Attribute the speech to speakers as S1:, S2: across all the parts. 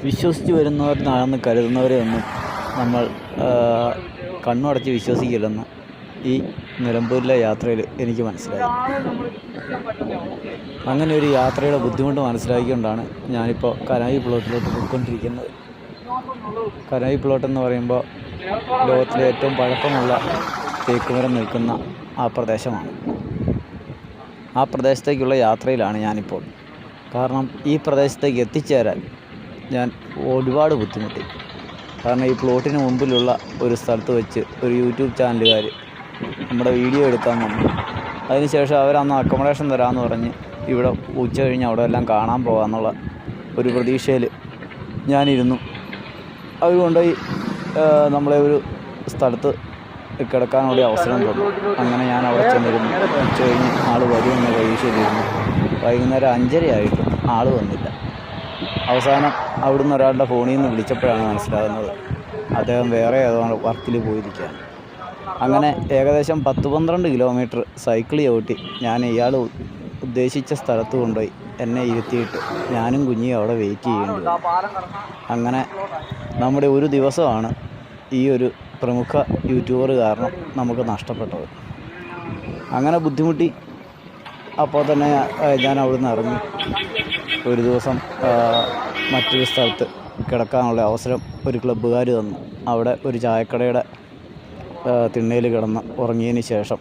S1: വിശ്വസിച്ച് വരുന്നവരെന്നാണെന്ന് കരുതുന്നവരെ ഒന്നും നമ്മൾ കണ്ണുടച്ച് വിശ്വസിക്കില്ലെന്ന് ഈ നിലമ്പൂരിലെ യാത്രയിൽ എനിക്ക് മനസ്സിലായി. അങ്ങനെ ഒരു യാത്രയുടെ ബുദ്ധിമുട്ട് മനസ്സിലാക്കിക്കൊണ്ടാണ് ഞാനിപ്പോൾ കനായി പ്ലോട്ടിലോട്ട് പോയിക്കൊണ്ടിരിക്കുന്നത്. കനായി പ്ലോട്ട് എന്ന് പറയുമ്പോൾ ലോകത്തിലെ ഏറ്റവും പഴക്കമുള്ള തേക്കുമരം നിൽക്കുന്ന ആ പ്രദേശമാണ്. ആ പ്രദേശത്തേക്കുള്ള യാത്രയിലാണ് ഞാനിപ്പോൾ. കാരണം ഈ പ്രദേശത്തേക്ക് എത്തിച്ചേരാൻ ഞാൻ ഒരുപാട് ബുദ്ധിമുട്ടി. കാരണം ഈ പ്ലോട്ടിന് മുമ്പിലുള്ള ഒരു സ്ഥലത്ത് വെച്ച് ഒരു യൂട്യൂബ് ചാനലുകാർ നമ്മുടെ വീഡിയോ എടുക്കാൻ വന്നു. അതിനുശേഷം അവരന്ന് അക്കോമഡേഷൻ തരാമെന്ന് പറഞ്ഞ് ഇവിടെ ഉച്ച കഴിഞ്ഞ് അവിടെ എല്ലാം കാണാൻ പോകാമെന്നുള്ള ഒരു പ്രതീക്ഷയിൽ ഞാനിരുന്നു. അതുകൊണ്ടുപോയി നമ്മളെ ഒരു സ്ഥലത്ത് കിടക്കാനുള്ള അവസരം തന്നു. അങ്ങനെ ഞാൻ അവിടെ ചെന്നിരുന്നു. ഉച്ച കഴിഞ്ഞ് ആൾ വരുമെന്ന പ്രതീക്ഷയിലിരുന്നു. വൈകുന്നേരം 5:30 ആയിട്ടും ആൾ വന്നില്ല. അവസാനം അവിടുന്ന് ഒരാളുടെ ഫോണിൽ നിന്ന് വിളിച്ചപ്പോഴാണ് മനസ്സിലാകുന്നത് അദ്ദേഹം വേറെ ഏതോ വർക്കിൽ പോയിരിക്കുകയാണ്. അങ്ങനെ ഏകദേശം 10-12 കിലോമീറ്റർ സൈക്കിൾ ചവിട്ടി ഞാൻ ഇയാൾ ഉദ്ദേശിച്ച സ്ഥലത്ത് കൊണ്ടുപോയി എന്നെ ഇരുത്തിയിട്ട് ഞാനും കുഞ്ഞിയും അവിടെ വെയിറ്റ് ചെയ്യേണ്ടി വന്നു. അങ്ങനെ നമ്മുടെ ഒരു ദിവസമാണ് ഈ ഒരു പ്രമുഖ യൂട്യൂബർ കാരണം നമുക്ക് നഷ്ടപ്പെട്ടത്. അങ്ങനെ ബുദ്ധിമുട്ടി. അപ്പോൾ തന്നെ ഞാൻ അവിടുന്ന് ഇറങ്ങി. ഒരു ദിവസം മറ്റൊരു സ്ഥലത്ത് കിടക്കാനുള്ള അവസരം ഒരു ക്ലബ്ബുകാർ തന്നു. അവിടെ ഒരു ചായക്കടയുടെ തിണ്ണയിൽ കിടന്ന് ഉറങ്ങിയതിന് ശേഷം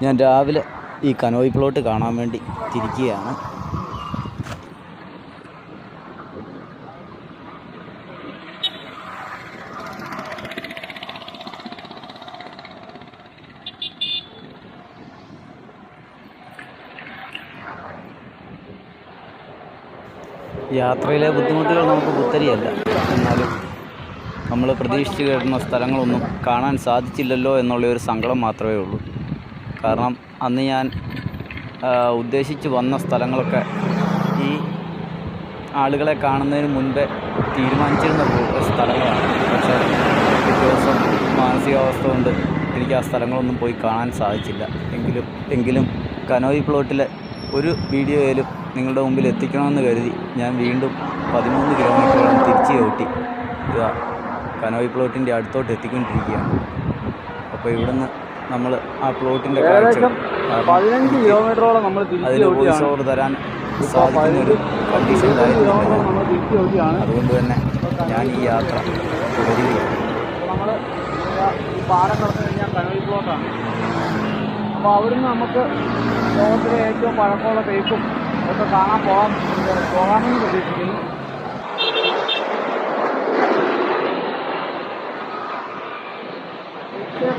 S1: ഞാൻ രാവിലെ ഈ കനോയി പ്ലോട്ട് കാണാൻ വേണ്ടി തിരിക്കുകയാണ്. യാത്രയിലെ ബുദ്ധിമുട്ടുകൾ നമുക്ക് പുത്തരിയല്ല. എന്നാലും നമ്മൾ പ്രതീക്ഷിച്ച് കിടന്ന സ്ഥലങ്ങളൊന്നും കാണാൻ സാധിച്ചില്ലല്ലോ എന്നുള്ളൊരു സങ്കടം മാത്രമേ ഉള്ളൂ. കാരണം അന്ന് ഞാൻ ഉദ്ദേശിച്ച് വന്ന സ്ഥലങ്ങളൊക്കെ ഈ ആളുകളെ കാണുന്നതിന് മുൻപേ തീരുമാനിച്ചിരുന്ന സ്ഥലങ്ങളാണ്. പക്ഷേ ദിവസം മാനസികാവസ്ഥ കൊണ്ട് എനിക്ക് ആ സ്ഥലങ്ങളൊന്നും പോയി കാണാൻ സാധിച്ചില്ല. എങ്കിലും കനോയി പ്ലോട്ടിലെ ഒരു വീഡിയോയിലും നിങ്ങളുടെ മുമ്പിൽ എത്തിക്കണമെന്ന് കരുതി ഞാൻ വീണ്ടും 13 കിലോമീറ്ററോളം തിരിച്ച് ചവിട്ടി കനോയി പ്ലോട്ടിൻ്റെ അടുത്തോട്ട് എത്തിക്കൊണ്ടിരിക്കുകയാണ്. അപ്പോൾ ഇവിടുന്ന് നമ്മൾ ആ പ്ലോട്ടിൻ്റെ കാഴ്ച
S2: 15 കിലോമീറ്ററോളം നമ്മൾ
S1: അതിൽ വോയിസ് ഓവർ തരാൻ സാധിക്കുന്നൊരു കണ്ടീഷനിലായിരുന്നു. അതുകൊണ്ട് തന്നെ ഞാൻ ഈ യാത്ര തുടരുകയാണ്.
S2: നമ്മൾ ഈ പാലം കടന്നു കഴിഞ്ഞാൽ കനോയി പ്ലോട്ടാണ്. അപ്പോൾ അവിടുന്ന് നമുക്ക് ലോകത്തിലെ ഏറ്റവും പഴക്കമുള്ള തേക്കും ഒക്കെ കാണാൻ പോകാമെന്ന് പ്രതീക്ഷിക്കുന്നു.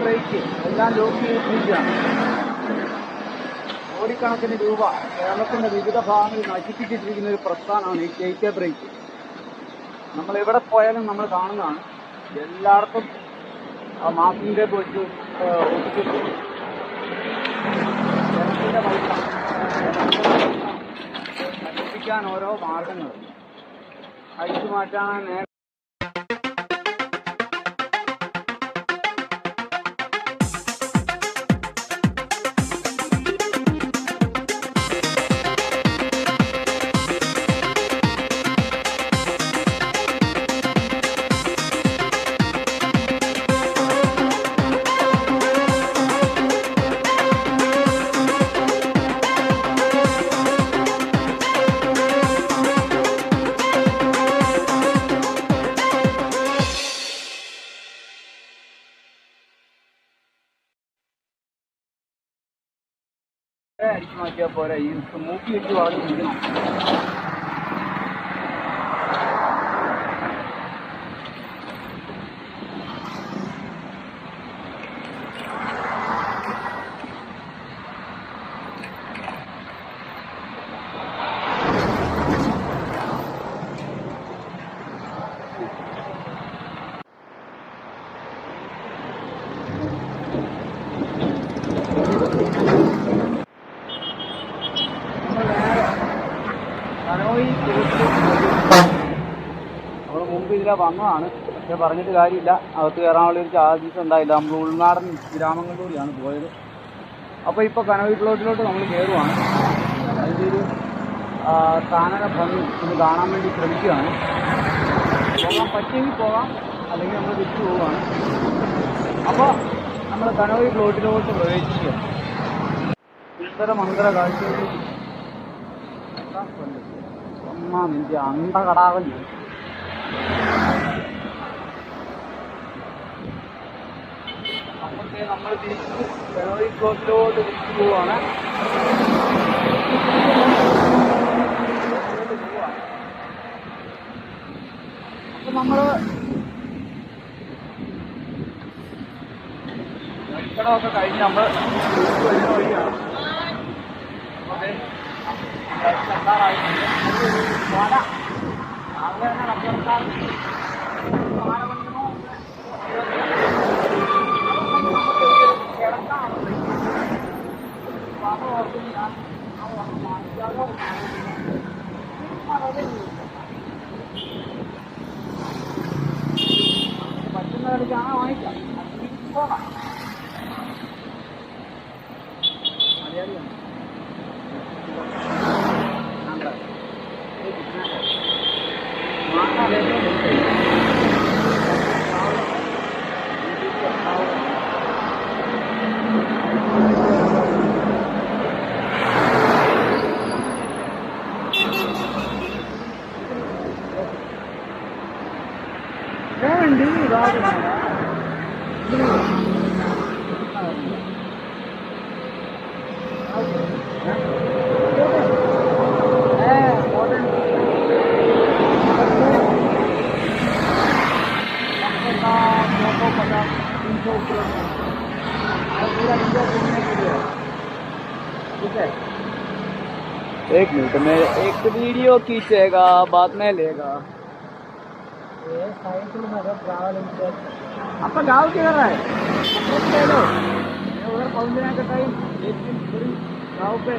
S2: ബ്രേക്ക് എല്ലാം ലോക്ക് ചെയ്തിരിക്കുകയാണ്. കോടിക്കണക്കിന് രൂപ കേരളത്തിൻ്റെ വിവിധ ഭാഗങ്ങളിൽ നശിപ്പിച്ചിട്ടിരിക്കുന്ന ഒരു പ്രസ്ഥാനമാണ് ഈ കെ ബ്രേക്ക്. നമ്മളെവിടെ പോയാലും നമ്മൾ കാണുന്നതാണ്. എല്ലായിടത്തും ആ മാസ്കിംഗ് ടേപ്പ് വെച്ച് ഒട്ടിച്ചിട്ട് ജനത്തിൻ്റെ പൈസ നശിപ്പിക്കാൻ ഓരോ മാർഗങ്ങൾ അഴിച്ചു മാറ്റാൻ അടിച്ചു മാറ്റിയാൽ പോരാ. ഈ മൂക്കി വെച്ച് വളർന്നിരിക്കണം. നമ്മൾ മുമ്പ് ഇതിലെ വന്നതാണ്. പക്ഷെ പറഞ്ഞിട്ട് കാര്യമില്ല, അകത്ത് കയറാനുള്ളൊരു ചാർജസ് ഉണ്ടായില്ല. നമ്മൾ ഉൾനാടൻ ഗ്രാമങ്ങളിലൂടെയാണ് പോയത്. അപ്പോൾ ഇപ്പോൾ കനോയി പ്ലോട്ടിലോട്ട് നമ്മൾ കയറുവാണ്. അതിൻ്റെ ഒരു കാനന ഭംഗി ഒന്ന് കാണാൻ വേണ്ടി ശ്രമിക്കുകയാണ്. പോകാൻ പറ്റിയെങ്കിൽ പോകാം, അല്ലെങ്കിൽ നമ്മൾ തിരിച്ചു പോവുകയാണ്. അപ്പോൾ നമ്മൾ കനോയി പ്ലോട്ടിലോട്ട് പ്രവേശിക്കുക. സുന്ദര മന്ദര കാഴ്ചകൾ ഒന്നാം ഇന്ത്യ അണ്ടകടാകം ചെയ്യും. അപ്പോഴത്തെ നമ്മൾ തിരിച്ച് കനോയി പ്ലോട്ടിലോട്ട് തിരിച്ചു പോവുകയാണ്. അപ്പം നമ്മൾ വഴിക്കടമൊക്കെ കഴിഞ്ഞ് നമ്മൾ വരുന്ന വഴിയാണ്. അതെ എത്താറായിട്ടുണ്ട്. മല രാവിലെ തന്നെ കച്ചവടക്കാർ കിടക്കാൻ ഓർക്കുന്നു. പറ്റുന്ന കളിക്കാണ് വാങ്ങിക്കാം. പോകാം. മലയാളിയാണ്. एक मिनट में एक वीडियो खींचेगा, बाद में लेगा. आपका गाँव किधर है? ले लो. उधर पहुँचने का टाइम एक दिन पूरी गाँव पे.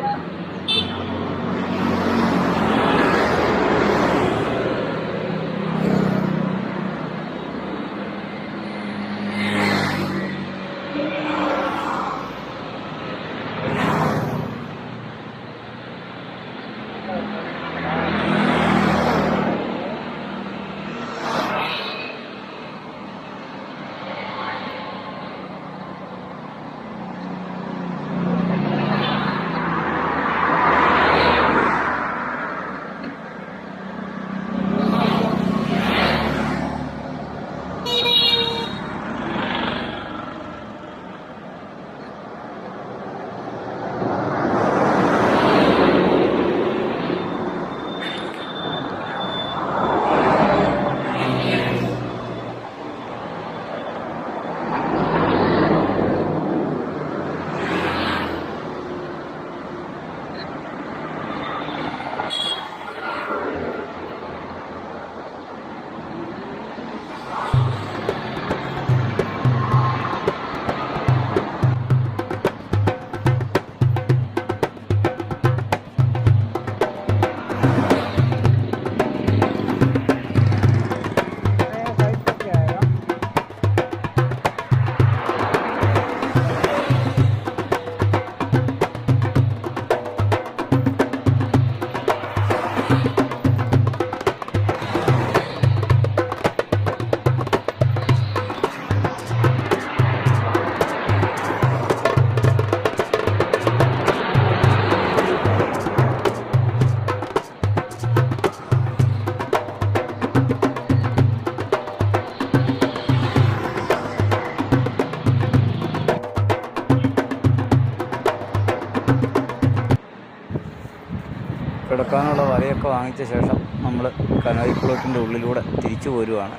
S1: കിടക്കാനുള്ള വലയൊക്കെ വാങ്ങിച്ച ശേഷം നമ്മൾ കനോയി പ്ലോട്ടിൻ്റെ ഉള്ളിലൂടെ തിരിച്ചു പോരുവാണ്.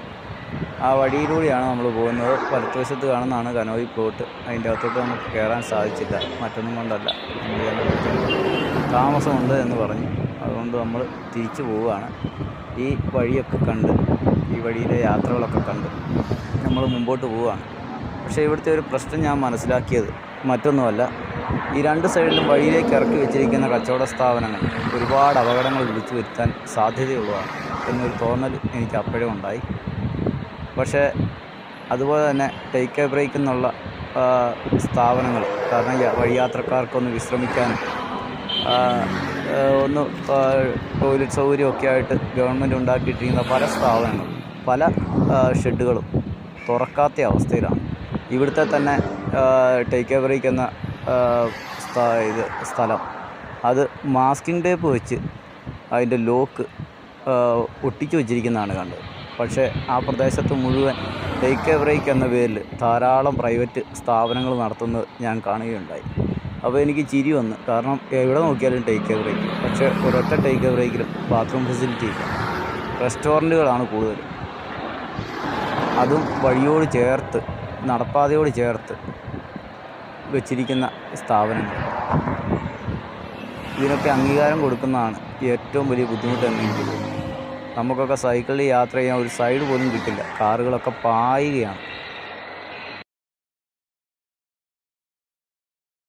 S1: ആ വഴിയിലൂടെയാണ് നമ്മൾ പോകുന്നത്. വലത്തുവശത്ത് കാണുന്നതാണ് കനോയി പ്ലോട്ട്. അതിൻ്റെ അകത്തോട്ട് നമുക്ക് കയറാൻ സാധിച്ചില്ല, മറ്റൊന്നും കൊണ്ടല്ല, നമ്മൾ താമസമുണ്ട് എന്ന് പറഞ്ഞു. അതുകൊണ്ട് നമ്മൾ തിരിച്ചു പോവുകയാണ്. ഈ വഴിയൊക്കെ കണ്ട്, ഈ വഴിയിലെ യാത്രകളൊക്കെ കണ്ട് നമ്മൾ മുമ്പോട്ട് പോവുകയാണ്. പക്ഷേ ഇവിടുത്തെ ഒരു പ്രശ്നം ഞാൻ മനസ്സിലാക്കിയത് മറ്റൊന്നുമല്ല, ഈ രണ്ട് സൈഡിലും വഴിയിലേക്ക് ഇറക്കി വെച്ചിരിക്കുന്ന കച്ചവട സ്ഥാപനങ്ങൾ ഒരുപാട് അപകടങ്ങൾ വിളിച്ചു വരുത്താൻ സാധ്യതയുള്ളതാണ് എന്നൊരു തോന്നൽ എനിക്ക് അപ്പോഴേ ഉണ്ടായി. പക്ഷേ അതുപോലെ തന്നെ ടേക്ക് എ ബ്രേക്ക് എന്നുള്ള സ്ഥാപനങ്ങൾ, കാരണം വഴിയാത്രക്കാർക്കൊന്ന് വിശ്രമിക്കാനും ഒന്ന് ടോയ്ലറ്റ് സൗകര്യമൊക്കെ ആയിട്ട് ഗവൺമെൻറ് ഉണ്ടാക്കിയിട്ടിരിക്കുന്ന പല സ്ഥാപനങ്ങളും പല ഷെഡുകളും തുറക്കാത്ത അവസ്ഥയിലാണ്. ഇവിടുത്തെ തന്നെ ടേക്ക് എ ബ്രേക്ക് എന്ന സ്ഥലം അത് മാസ്കിംഗ് ടേപ്പ് വെച്ച് അതിൻ്റെ ലോക്ക് ഒട്ടിച്ചു വച്ചിരിക്കുന്നതാണ് കണ്ടത്. പക്ഷേ ആ പ്രദേശത്ത് മുഴുവൻ ടേക്ക് എ ബ്രേക്ക് എന്ന പേരിൽ ധാരാളം പ്രൈവറ്റ് സ്ഥാപനങ്ങൾ നടത്തുന്നത് ഞാൻ കാണുകയുണ്ടായി. അപ്പോൾ എനിക്ക് ചിരി വന്നു. കാരണം എവിടെ നോക്കിയാലും ടേക്ക് എ ബ്രേക്ക്, പക്ഷേ ഒരൊറ്റ ടേക്ക് എ ബ്രേക്കിലും ബാത്റൂം ഫെസിലിറ്റി ഇല്ല. റെസ്റ്റോറൻറ്റുകളാണ് കൂടുതലും, അതും വഴിയോട് ചേർത്ത് നടപ്പാതയോട് ചേർത്ത് വെച്ചിരിക്കുന്ന സ്ഥാപനങ്ങൾ. ഇതിനൊക്കെ അംഗീകാരം കൊടുക്കുന്നതാണ് ഏറ്റവും വലിയ ബുദ്ധിമുട്ട് എന്ന് എനിക്ക് തോന്നുന്നു. നമുക്കൊക്കെ സൈക്കിളിൽ യാത്ര ചെയ്യാൻ ഒരു സൈഡ് പോലും കിട്ടില്ല, കാറുകളൊക്കെ പായുകയാണ്.